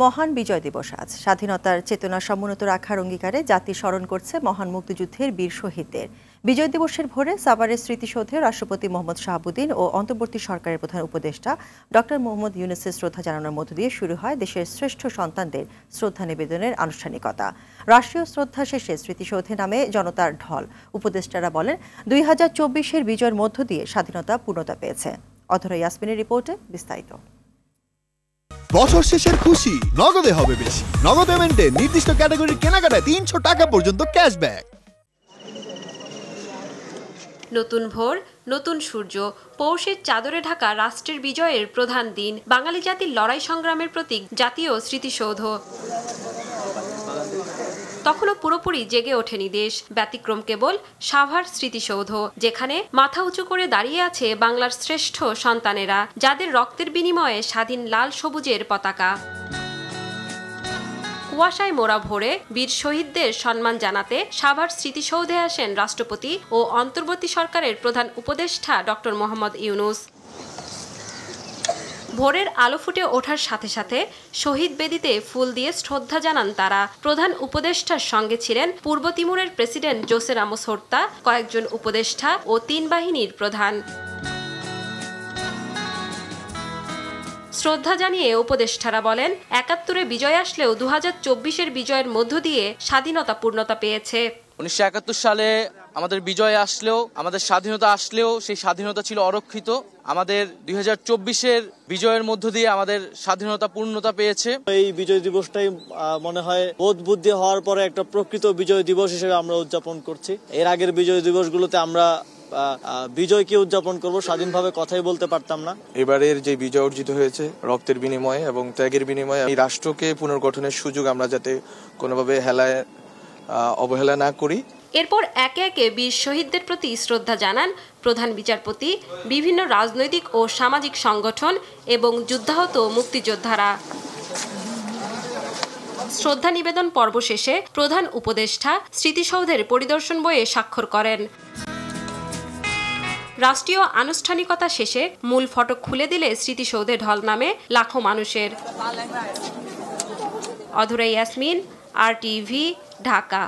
মহান বিজয় দিবস আজ। স্বাধীনতার চেতনা সমুন্নত রাখার অঙ্গীকারে জাতি স্মরণ করছে মহান মুক্তিযুদ্ধের বীর শহীদদের। বিজয় দিবসের ভোরে সাভারের স্মৃতিসৌধে রাষ্ট্রপতি মোহাম্মদ শাহাবুদ্দিন ও অন্তর্বর্তী সরকারের প্রধান উপদেষ্টা ডক্টর মোহাম্মদ ইউনূসের শ্রদ্ধা জানানোর মধ্য দিয়ে শুরু হয় দেশের শ্রেষ্ঠ সন্তানদের শ্রদ্ধা নিবেদনের আনুষ্ঠানিকতা। রাষ্ট্রীয় শ্রদ্ধা শেষে স্মৃতিসৌধে নামে জনতার ঢল। উপদেষ্টারা বলেন, 2024-এর বিজয়ের মধ্য দিয়ে স্বাধীনতা পূর্ণতা পেয়েছে। অধরা ইয়াসমিনের রিপোর্টে বিস্তারিত। বছর শেষের খুশি নগদে হবে বেশি। নগদ পেমেন্টে নির্দিষ্ট ক্যাটাগরির কেনাকাটায় 300 টাকা পর্যন্ত ক্যাশব্যাক। নতুন ভোর, নতুন সূর্য, পৌষের চাদরে ঢাকা রাষ্ট্রের বিজয়ের প্রধান দিন। বাঙালি জাতির লড়াই সংগ্রামের প্রতীক জাতীয় স্মৃতিসৌধ। তখনও পুরোপুরি জেগে ওঠেনি দেশ। ব্যতিক্রম কেবল সাভার স্মৃতিসৌধ, যেখানে মাথা উঁচু করে দাঁড়িয়ে আছে বাংলার শ্রেষ্ঠ সন্তানেরা, যাদের রক্তের বিনিময়ে স্বাধীন লাল সবুজের পতাকা। কুয়াশায় মোড়া ভোরে বীর শহীদদের সম্মান জানাতে সাভার স্মৃতিসৌধে আসেন রাষ্ট্রপতি ও অন্তর্বর্তী সরকারের প্রধান উপদেষ্টা ডক্টর মোহাম্মদ ইউনূস। ভোরের আলো ফুটে ওঠার সাথে সাথে শহীদ বেদিতে ফুল দিয়ে শ্রদ্ধা জানান তারা। প্রধান উপদেষ্টার সঙ্গে ছিলেন পূর্ব তিমুরের প্রেসিডেন্ট জোসে রামোস হোর্তা, কয়েকজন উপদেষ্টা ও 3 বাহিনীর প্রধান। শ্রদ্ধা জানিয়ে উপদেষ্টারা বলেন, 71-এ বিজয় আসলেও 2024-এর বিজয়ের মধ্য দিয়ে স্বাধীনতা পূর্ণতা পেয়েছে। 1971 সালে আমাদের বিজয় আসলেও, আমাদের স্বাধীনতা আসলেও সেই স্বাধীনতা ছিল অরক্ষিত। আমাদের 2024-এর বিজয়ের মধ্য দিয়ে আমাদের স্বাধীনতা পূর্ণতা পেয়েছে। এই বিজয় দিবসটাই মনে হয় বোধ বুদ্ধি হওয়ার পরে একটা প্রকৃত বিজয় দিবস হিসেবে আমরা উদযাপন করছি। এর আগের বিজয় দিবসগুলোতে আমরা বিজয়কে উদযাপন করব, স্বাধীনভাবে কথাই বলতে পারতাম না। এবারের যে বিজয় অর্জিত হয়েছে রক্তের বিনিময়ে এবং ত্যাগের বিনিময়ে, এই রাষ্ট্রকে পুনর্গঠনের সুযোগ আমরা যাতে কোনোভাবে অবহেলা না করি। এরপর একে একে বীর শহীদদের প্রতি শ্রদ্ধা জানান প্রধান বিচারপতি, বিভিন্ন রাজনৈতিক ও সামাজিক সংগঠন এবং যুদ্ধাহত মুক্তিযোদ্ধারা। শ্রদ্ধা নিবেদন পর্ব শেষে প্রধান উপদেষ্টা স্মৃতিসৌধের পরিদর্শন বইয়ে স্বাক্ষর করেন। রাষ্ট্রীয় আনুষ্ঠানিকতা শেষে মূল ফটক খুলে দিলে স্মৃতিসৌধে ঢল নামে লাখো মানুষের। অধরা ইয়াসমিন, RTV, ঢাকা।